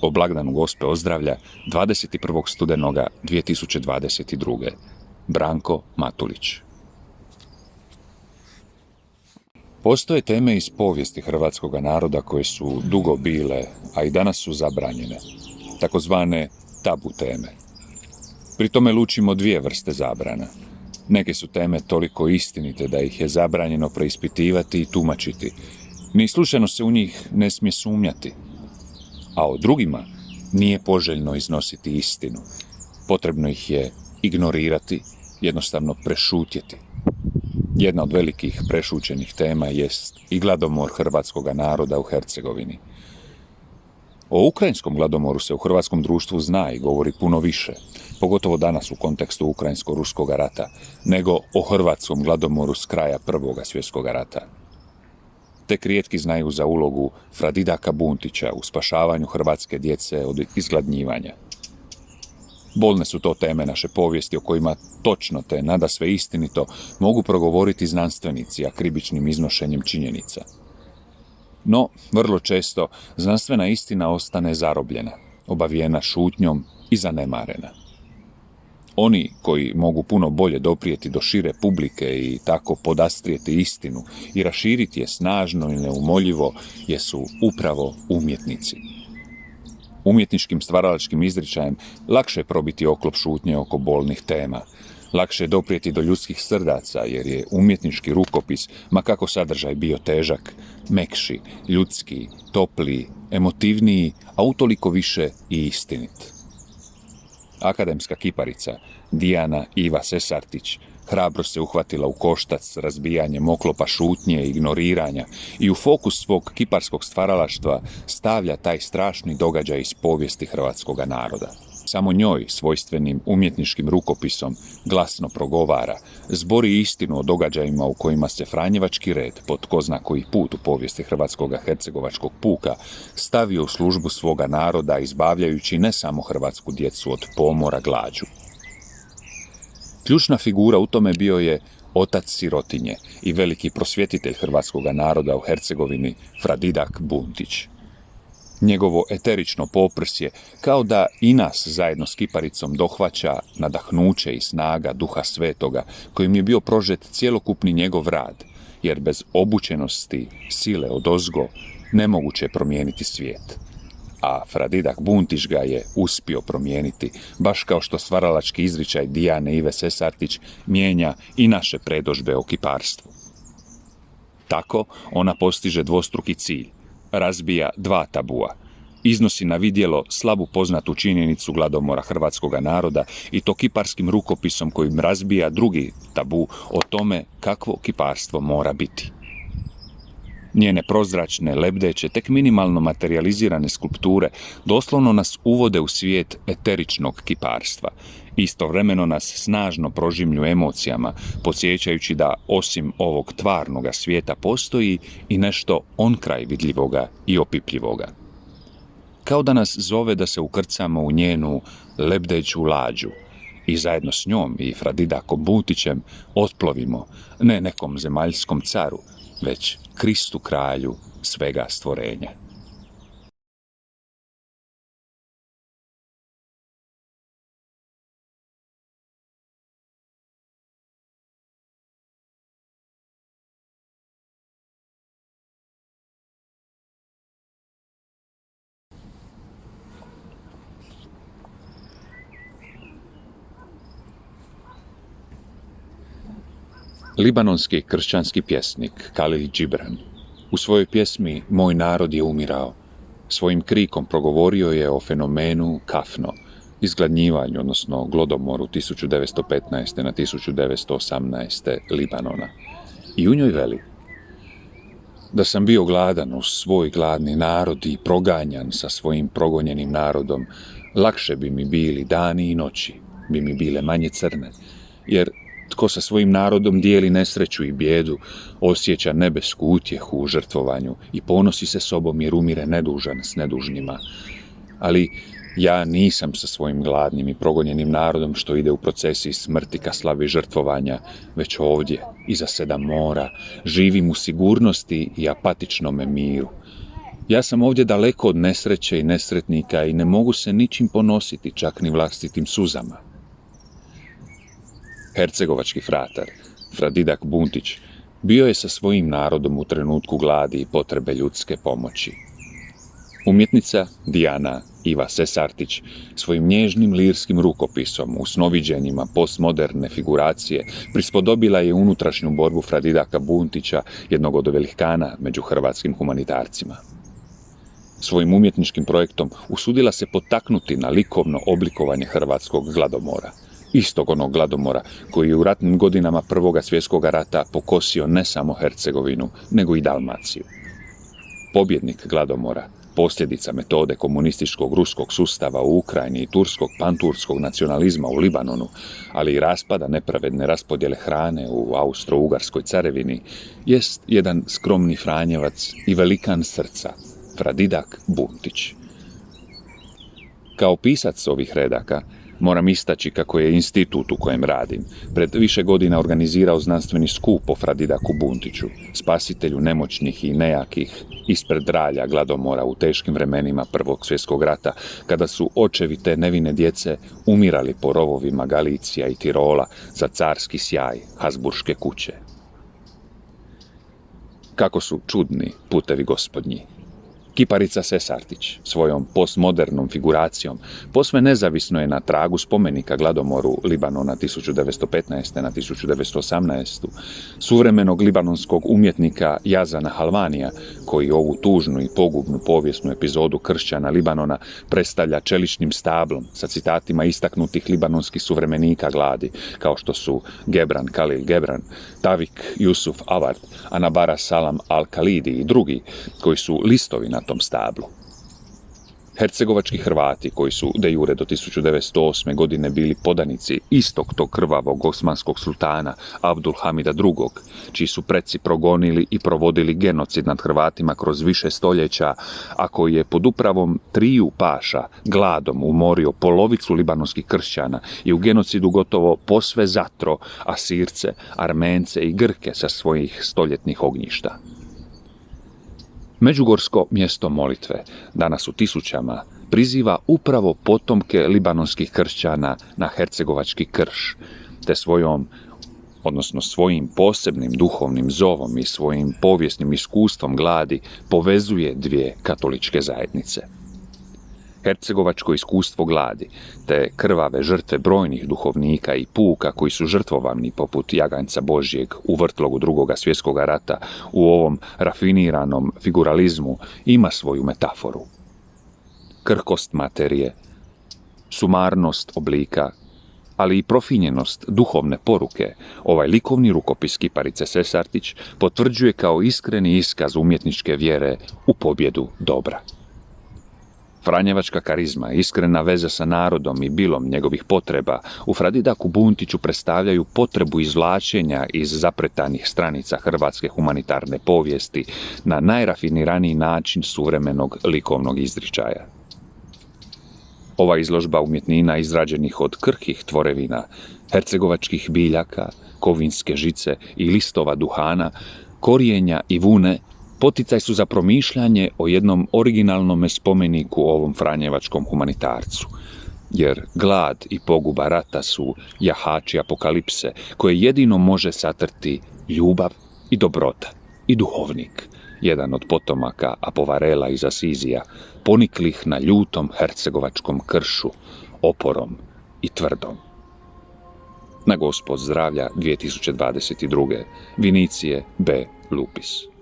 o blagdanu Gospe Ozdravlja 21. studenoga 2022. Branko Matulić. Postoje teme iz povijesti hrvatskog naroda koje su dugo bile, a i danas su zabranjene, takozvane tabu teme. Pri tome lučimo dvije vrste zabrana. Neke su teme toliko istinite da ih je zabranjeno preispitivati i tumačiti. Ni slučajno se u njih ne smije sumnjati. A o drugima nije poželjno iznositi istinu. Potrebno ih je ignorirati, jednostavno prešutjeti. Jedna od velikih prešućenih tema jest i gladomor hrvatskog naroda u Hercegovini. O ukrajinskom gladomoru se u hrvatskom društvu zna i govori puno više, pogotovo danas u kontekstu ukrajinsko-ruskog rata, nego o hrvatskom gladomoru s kraja Prvog svjetskog rata. Tek rijetki znaju za ulogu Fradidaka Buntića u spašavanju hrvatske djece od izgladnjivanja. Bolne su to teme naše povijesti o kojima točno te nadasve istinito mogu progovoriti znanstvenici akribičnim iznošenjem činjenica. No, vrlo često znanstvena istina ostane zarobljena, obavijena šutnjom i zanemarena. Oni koji mogu puno bolje doprijeti do šire publike i tako podastrijeti istinu i raširiti je snažno i neumoljivo jesu upravo umjetnici. Umjetničkim stvaralačkim izričajem lakše je probiti oklop šutnje oko bolnih tema. Lakše je doprijeti do ljudskih srdaca jer je umjetnički rukopis, ma kako sadržaj bio težak, mekši, ljudski, topliji, emotivniji, a utoliko više i istinit. Akademska kiparica Dijana Iva Sesartić hrabro se uhvatila u koštac s razbijanjem oklopa šutnje i ignoriranja i u fokus svog kiparskog stvaralaštva stavlja taj strašni događaj iz povijesti hrvatskog naroda. Samo njoj, svojstvenim umjetničkim rukopisom, glasno progovara, zbori istinu o događajima u kojima se Franjevački red, po tko zna koji put u povijesti hrvatskoga hercegovačkog puka, stavio u službu svoga naroda, izbavljajući ne samo hrvatsku djecu od pomora glađu. Ključna figura u tome bio je otac sirotinje i veliki prosvjetitelj hrvatskoga naroda u Hercegovini, Fradidak Buntić. Njegovo eterično poprsje kao da i nas zajedno s kiparicom dohvaća nadahnuće i snaga Duha Svetoga kojim je bio prožet cjelokupni njegov rad, jer bez obučenosti, sile odozgo, nemoguće je promijeniti svijet. A Fradidak Buntić ga je uspio promijeniti, baš kao što stvaralački izričaj Dijane Ive Sesartić mijenja i naše predodžbe o kiparstvu. Tako ona postiže dvostruki cilj. Razbija dva tabua, iznosi na vidjelo slabu poznatu činjenicu gladomora hrvatskoga naroda i to kiparskim rukopisom kojim razbija drugi tabu o tome kakvo kiparstvo mora biti. Njene prozračne, lebdeće, tek minimalno materializirane skulpture doslovno nas uvode u svijet eteričnog kiparstva. Istovremeno nas snažno prožimlju emocijama, podsjećajući da osim ovog tvarnoga svijeta postoji i nešto onkraj vidljivoga i opipljivoga. Kao da nas zove da se ukrcamo u njenu lebdeću lađu i zajedno s njom i Fradidakom Buntićem otplovimo ne nekom zemaljskom caru, već Kristu kralju svega stvorenja. Libanonski kršćanski pjesnik Khalil Gibran u svojoj pjesmi Moj narod je umirao svojim krikom progovorio je o fenomenu Kafno, izgladnjivanju, odnosno glodomoru 1915. na 1918. Libanona. I u njoj veli: da sam bio gladan uz svoj gladni narod i proganjan sa svojim progonjenim narodom, lakše bi mi bili dani i noći, bi mi bile manje crne, jer tko sa svojim narodom dijeli nesreću i bijedu, osjeća nebesku utjehu u žrtvovanju i ponosi se sobom jer umire nedužan s nedužnima. Ali ja nisam sa svojim gladnim i progonjenim narodom što ide u procesiji smrti ka slavi žrtvovanja, već ovdje, iza 7 mora, živim u sigurnosti i apatičnome miru. Ja sam ovdje daleko od nesreće i nesretnika i ne mogu se ničim ponositi, čak ni vlastitim suzama. Hercegovački fratar, fra Didak Buntić, bio je sa svojim narodom u trenutku gladi i potrebe ljudske pomoći. Umjetnica Dijana Iva Sesartić svojim nježnim lirskim rukopisom u snoviđenjima postmoderne figuracije prispodobila je unutrašnju borbu fra Didaka Buntića, jednog od velikana među hrvatskim humanitarcima. Svojim umjetničkim projektom usudila se potaknuti na likovno oblikovanje hrvatskog gladomora. Istog onog gladomora koji je u ratnim godinama Prvoga svjetskog rata pokosio ne samo Hercegovinu, nego i Dalmaciju. Pobjednik gladomora, posljedica metode komunističkog ruskog sustava u Ukrajini i turskog panturskog nacionalizma u Libanonu, ali i raspada nepravedne raspodjele hrane u Austro-Ugarskoj carevini, jest jedan skromni Franjevac i velikan srca, fra Didak Buntić. Kao pisac ovih redaka, moram istaći kako je institut u kojem radim pred više godina organizirao znanstveni skup o fra Didaku Buntiću, spasitelju nemoćnih i nejakih, ispred ralja gladomora u teškim vremenima Prvog svjetskog rata, kada su očevi te nevine djece umirali po rovovima Galicija i Tirola za carski sjaj Habsburške kuće. Kako su čudni putevi gospodnji! Kiparica Sesartić svojom postmodernom figuracijom posve nezavisno je na tragu spomenika gladomoru Libanona 1915. na 1918. suvremenog libanonskog umjetnika Jazana Halvanija, koji ovu tužnu i pogubnu povijesnu epizodu kršćana Libanona predstavlja čeličnim stablom sa citatima istaknutih libanonskih suvremenika gladi, kao što su Gebran Khalil Gebran, Tavik Jusuf Awad, Anabara Salam al-Khalidi i drugi, koji su listovi na tom stablu. Hercegovački Hrvati, koji su de jure do 1908. godine bili podanici istog tog krvavog osmanskog sultana Abdul Hamida II, čiji su preci progonili i provodili genocid nad Hrvatima kroz više stoljeća, a koji je pod upravom triju paša gladom umorio polovicu libanonskih kršćana i u genocidu gotovo posve zatro Asirce, Armence i Grke sa svojih stoljetnih ognjišta. Međugorsko mjesto molitve, danas u tisućama, priziva upravo potomke libanonskih kršćana na hercegovački krš, te svojim posebnim duhovnim zovom i svojim povijesnim iskustvom gladi povezuje dvije katoličke zajednice. Hercegovačko iskustvo gladi, te krvave žrtve brojnih duhovnika i puka koji su žrtvovani poput jaganjca Božjeg u vrtlogu Drugoga svjetskog rata u ovom rafiniranom figuralizmu ima svoju metaforu. Krhkost materije, sumarnost oblika, ali i profinjenost duhovne poruke, ovaj likovni rukopis Kiparice Sesartić potvrđuje kao iskreni iskaz umjetničke vjere u pobjedu dobra. Franjevačka karizma, iskrena veza sa narodom i bilom njegovih potreba u fra Didaku Buntiću predstavljaju potrebu izvlačenja iz zapretanih stranica hrvatske humanitarne povijesti na najrafiniraniji način suvremenog likovnog izričaja. Ova izložba umjetnina izrađenih od krhkih tvorevina, hercegovačkih biljaka, kovinske žice i listova duhana, korijenja i vune, poticaj su za promišljanje o jednom originalnom spomeniku ovom franjevačkom humanitarcu, jer glad i poguba rata su jahači apokalipse koje jedino može satrti ljubav i dobrota i duhovnik, jedan od potomaka Apovarela iz Asizija, poniklih na ljutom hercegovačkom kršu, oporom i tvrdom. Na Gospod zdravlja 2022. Vinicije B. Lupis.